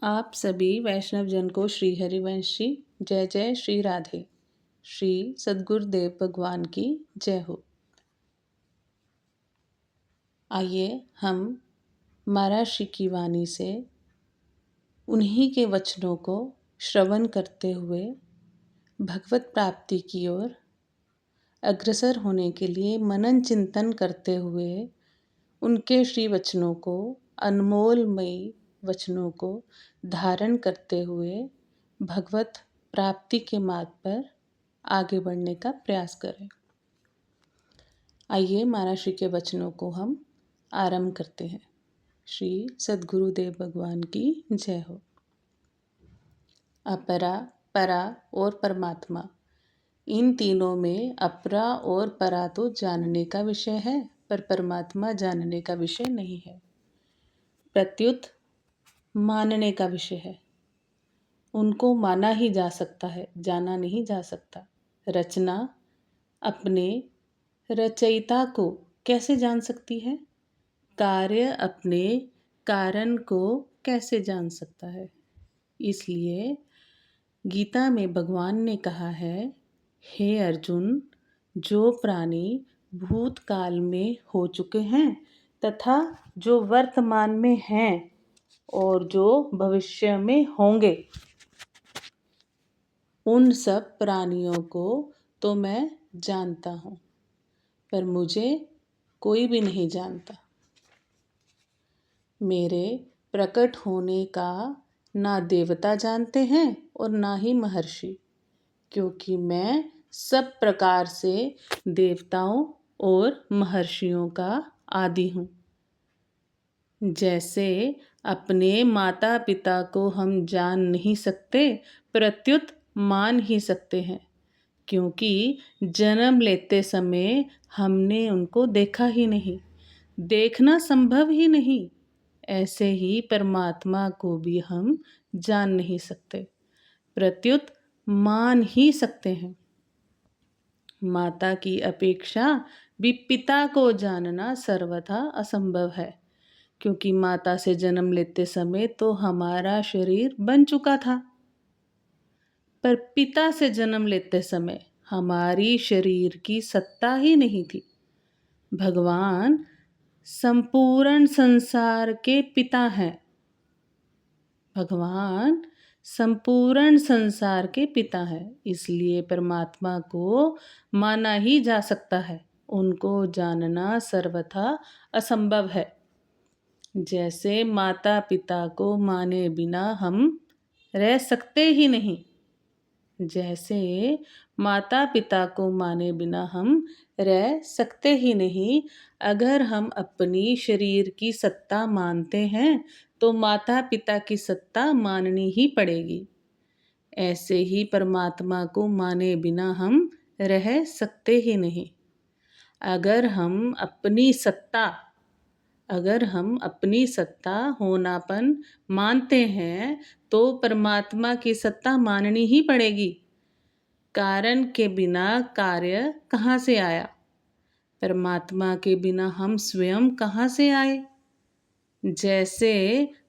आप सभी वैष्णव जन को श्री हरिवंश जी जय जय श्री राधे। श्री सद्गुरुदेव भगवान की जय हो। आइए हम महाराज श्री की वाणी से उन्हीं के वचनों को श्रवण करते हुए भगवत प्राप्ति की ओर अग्रसर होने के लिए मनन चिंतन करते हुए उनके श्री वचनों को, अनमोलमयी वचनों को धारण करते हुए भगवत प्राप्ति के मार्ग पर आगे बढ़ने का प्रयास करें। आइए महाराज श्री के वचनों को हम आरंभ करते हैं। श्री सद्गुरुदेव भगवान की जय हो। अपरा, परा और परमात्मा, इन तीनों में अपरा और परा तो जानने का विषय है, पर परमात्मा जानने का विषय नहीं है। प्रत्युत मानने का विषय है। उनको माना ही जा सकता है, जाना नहीं जा सकता। रचना अपने रचयिता को कैसे जान सकती है? कार्य अपने कारण को कैसे जान सकता है? इसलिए गीता में भगवान ने कहा है, हे अर्जुन, जो प्राणी भूतकाल में हो चुके हैं तथा जो वर्तमान में हैं और जो भविष्य में होंगे, उन सब प्राणियों को तो मैं जानता हूँ, पर मुझे कोई भी नहीं जानता। मेरे प्रकट होने का ना देवता जानते हैं और ना ही महर्षि, क्योंकि मैं सब प्रकार से देवताओं और महर्षियों का आदि हूँ। जैसे अपने माता पिता को हम जान नहीं सकते, प्रत्युत मान ही सकते हैं, क्योंकि जन्म लेते समय हमने उनको देखा ही नहीं, देखना संभव ही नहीं। ऐसे ही परमात्मा को भी हम जान नहीं सकते, प्रत्युत मान ही सकते हैं। माता की अपेक्षा भी पिता को जानना सर्वथा असंभव है, क्योंकि माता से जन्म लेते समय तो हमारा शरीर बन चुका था, पर पिता से जन्म लेते समय हमारी शरीर की सत्ता ही नहीं थी। भगवान संपूर्ण संसार के पिता हैं। भगवान संपूर्ण संसार के पिता हैं, इसलिए परमात्मा को माना ही जा सकता है, उनको जानना सर्वथा असंभव है। जैसे माता पिता को माने बिना हम रह सकते ही नहीं, जैसे माता पिता को माने बिना हम रह सकते ही नहीं, अगर हम अपनी शरीर की सत्ता मानते हैं तो माता पिता की सत्ता माननी ही पड़ेगी। ऐसे ही परमात्मा को माने बिना हम रह सकते ही नहीं। अगर हम अपनी सत्ता होनापन मानते हैं तो परमात्मा की सत्ता माननी ही पड़ेगी। कारण के बिना कार्य कहाँ से आया? परमात्मा के बिना हम स्वयं कहाँ से आए? जैसे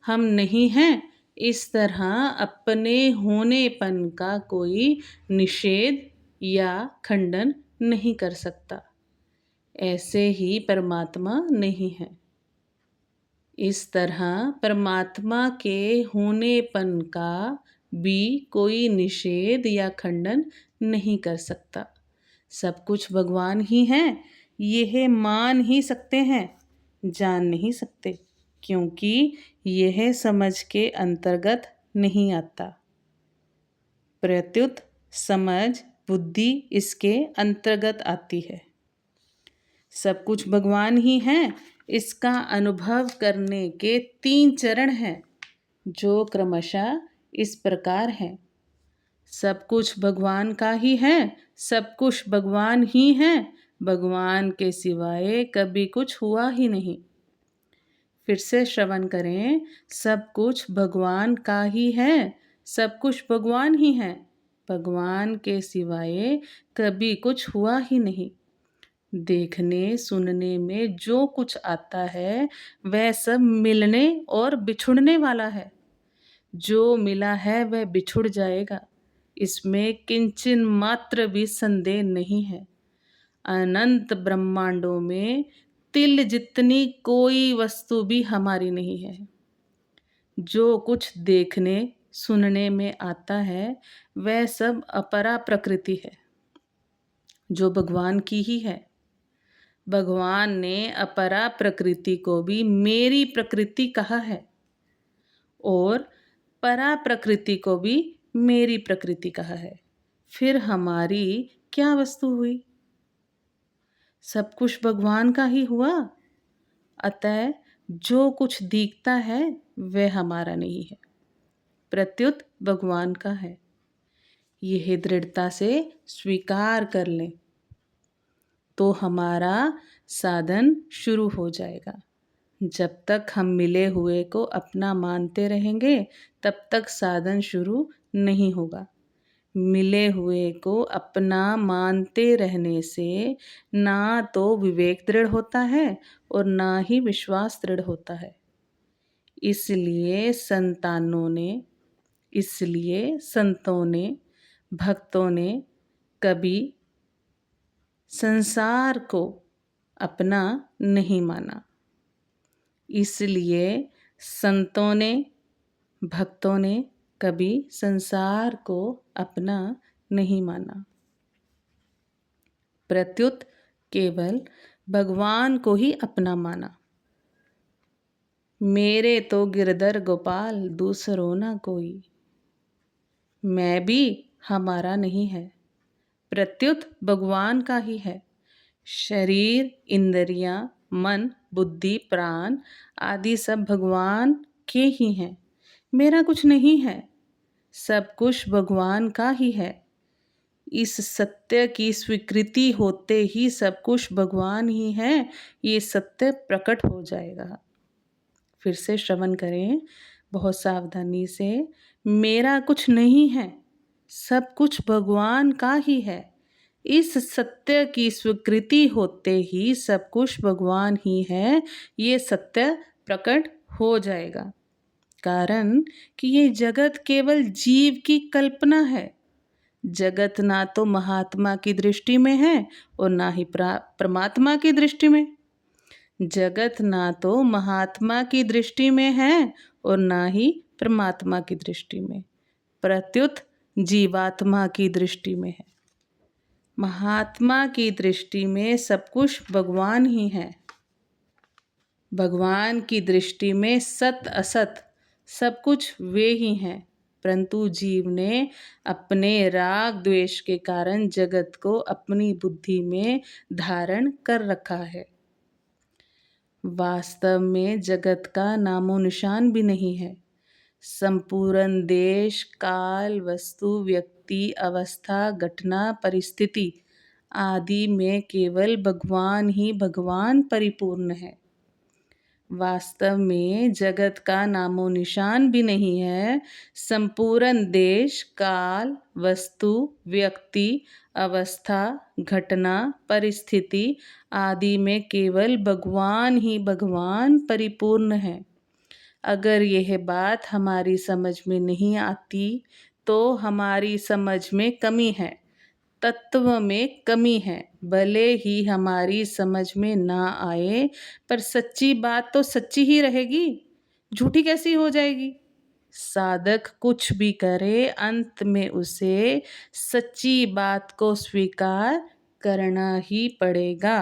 हम नहीं हैं, इस तरह अपने होनेपन का कोई निषेध या खंडन नहीं कर सकता। ऐसे ही परमात्मा नहीं है। इस तरह परमात्मा के होनेपन का भी कोई निषेध या खंडन नहीं कर सकता। सब कुछ भगवान ही हैं, यह मान ही सकते हैं, जान नहीं सकते, क्योंकि यह समझ के अंतर्गत नहीं आता। प्रत्युत समझ बुद्धि इसके अंतर्गत आती है। सब कुछ भगवान ही हैं, इसका अनुभव करने के 3 चरण हैं, जो क्रमशः इस प्रकार हैं। सब कुछ भगवान का ही है, सब कुछ भगवान ही है, भगवान के सिवाय कभी कुछ हुआ ही नहीं। फिर से श्रवण करें, सब कुछ भगवान का ही है, सब कुछ भगवान ही है, भगवान के सिवाय कभी कुछ हुआ ही नहीं। देखने सुनने में जो कुछ आता है वह सब मिलने और बिछुड़ने वाला है। जो मिला है वह बिछुड़ जाएगा, इसमें किंचन मात्र भी संदेह नहीं है। अनंत ब्रह्मांडों में तिल जितनी कोई वस्तु भी हमारी नहीं है। जो कुछ देखने सुनने में आता है वह सब अपरा प्रकृति है, जो भगवान की ही है। भगवान ने अपरा प्रकृति को भी मेरी प्रकृति कहा है और परा प्रकृति को भी मेरी प्रकृति कहा है। फिर हमारी क्या वस्तु हुई? सब कुछ भगवान का ही हुआ। अतः जो कुछ दिखता है वह हमारा नहीं है, प्रत्युत भगवान का है। यह दृढ़ता से स्वीकार कर लें तो हमारा साधन शुरू हो जाएगा। जब तक हम मिले हुए को अपना मानते रहेंगे तब तक साधन शुरू नहीं होगा। मिले हुए को अपना मानते रहने से ना तो विवेक दृढ़ होता है और ना ही विश्वास दृढ़ होता है। इसलिए संतों ने भक्तों ने कभी संसार को अपना नहीं माना। इसलिए संतों ने भक्तों ने कभी संसार को अपना नहीं माना, प्रत्युत केवल भगवान को ही अपना माना। मेरे तो गिरधर गोपाल दूसरों ना कोई, मैं भी हमारा नहीं है, प्रत्युत भगवान का ही है। शरीर, इंद्रियां, मन, बुद्धि, प्राण आदि सब भगवान के ही हैं। मेरा कुछ नहीं है, सब कुछ भगवान का ही है। इस सत्य की स्वीकृति होते ही सब कुछ भगवान ही है, ये सत्य प्रकट हो जाएगा। फिर से श्रवण करें बहुत सावधानी से। मेरा कुछ नहीं है, सब कुछ भगवान का ही है। इस सत्य की स्वीकृति होते ही सब कुछ भगवान ही है, ये सत्य प्रकट हो जाएगा। कारण कि ये जगत केवल जीव की कल्पना है। जगत ना तो महात्मा की दृष्टि में है और ना ही परमात्मा की दृष्टि में। जगत ना तो महात्मा की दृष्टि में है और ना ही परमात्मा की दृष्टि में, प्रत्युत जीवात्मा की दृष्टि में है। महात्मा की दृष्टि में सब कुछ भगवान ही है। भगवान की दृष्टि में सत असत सब कुछ वे ही हैं, परंतु जीव ने अपने राग द्वेष के कारण जगत को अपनी बुद्धि में धारण कर रखा है। वास्तव में जगत का नामो निशान भी नहीं है। संपूर्ण देश, काल, वस्तु, व्यक्ति, अवस्था, घटना, परिस्थिति आदि में केवल भगवान ही भगवान परिपूर्ण है। वास्तव में जगत का नामो निशान भी नहीं है। संपूर्ण देश, काल, वस्तु, व्यक्ति, अवस्था, घटना, परिस्थिति आदि में केवल भगवान ही भगवान परिपूर्ण है। अगर यह बात हमारी समझ में नहीं आती तो हमारी समझ में कमी है, तत्व में कमी है। भले ही हमारी समझ में ना आए पर सच्ची बात तो सच्ची ही रहेगी, झूठी कैसी हो जाएगी। साधक कुछ भी करे अंत में उसे सच्ची बात को स्वीकार करना ही पड़ेगा।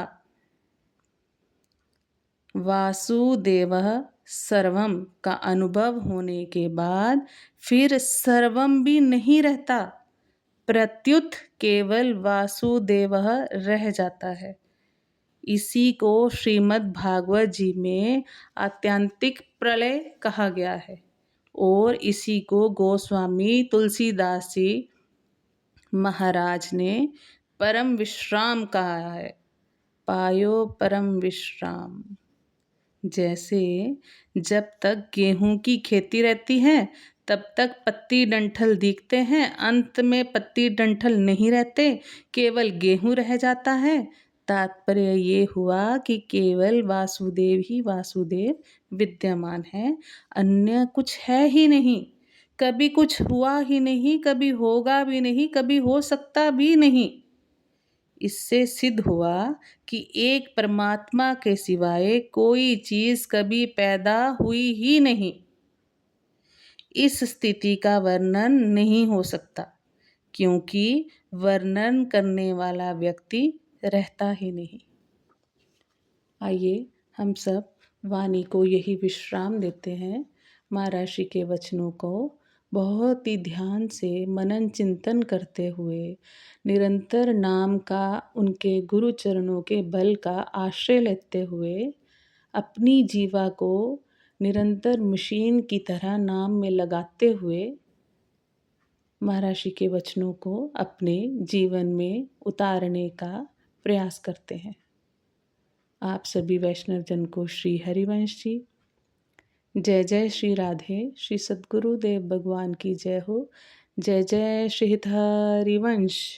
वासुदेवः सर्वम का अनुभव होने के बाद फिर सर्वम भी नहीं रहता, प्रत्युत केवल वासुदेवः रह जाता है। इसी को श्रीमद् भागवत जी में आत्यंतिक प्रलय कहा गया है और इसी को गोस्वामी तुलसीदास जी महाराज ने परम विश्राम कहा है। पायो परम विश्राम। जैसे जब तक गेहूं की खेती रहती है तब तक पत्ती डंठल दिखते हैं, अंत में पत्ती डंठल नहीं रहते, केवल गेहूं रह जाता है। तात्पर्य ये हुआ कि केवल वासुदेव ही वासुदेव विद्यमान है, अन्य कुछ है ही नहीं। कभी कुछ हुआ ही नहीं, कभी होगा भी नहीं, कभी हो सकता भी नहीं। इससे सिद्ध हुआ कि एक परमात्मा के सिवाय कोई चीज़ कभी पैदा हुई ही नहीं। इस स्थिति का वर्णन नहीं हो सकता, क्योंकि वर्णन करने वाला व्यक्ति रहता ही नहीं। आइए हम सब वाणी को यही विश्राम देते हैं। महर्षि के वचनों को बहुत ही ध्यान से मनन चिंतन करते हुए, निरंतर नाम का, उनके गुरु चरणों के बल का आश्रय लेते हुए, अपनी जीवा को निरंतर मशीन की तरह नाम में लगाते हुए महर्षि के वचनों को अपने जीवन में उतारने का प्रयास करते हैं। आप सभी वैष्णव जन को श्री हरिवंश जी। जय जय श्री राधे। श्री सद्गुरुदेव भगवान की जय हो। जय जय श्री हरिवंश।